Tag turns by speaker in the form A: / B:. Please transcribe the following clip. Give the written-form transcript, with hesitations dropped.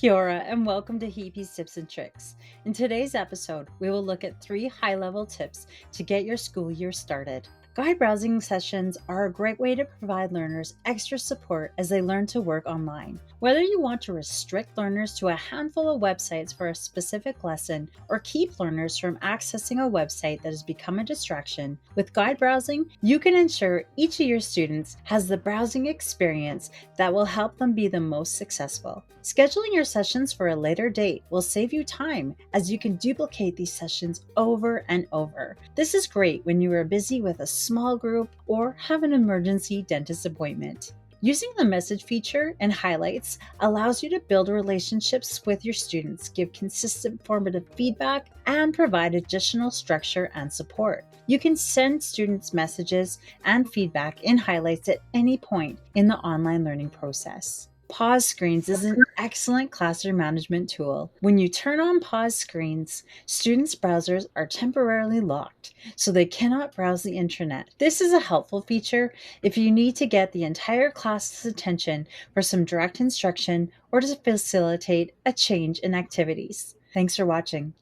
A: Kia ora, and welcome to Heapy's Tips and Tricks. In today's episode, we will look at 3 high-level tips to get your school year started. Guide browsing sessions are a great way to provide learners extra support as they learn to work online. Whether you want to restrict learners to a handful of websites for a specific lesson or keep learners from accessing a website that has become a distraction, with guide browsing, you can ensure each of your students has the browsing experience that will help them be the most successful. Scheduling your sessions for a later date will save you time as you can duplicate these sessions over and over. This is great when you are busy with a small group or have an emergency dentist appointment. Using the message feature and highlights allows you to build relationships with your students, give consistent formative feedback, and provide additional structure and support. You can send students messages and feedback in highlights at any point in the online learning process. Pause screens is an excellent classroom management tool. When you turn on pause screens, students' browsers are temporarily locked, so they cannot browse the internet. This is a helpful feature if you need to get the entire class's attention for some direct instruction or to facilitate a change in activities. Thanks for watching.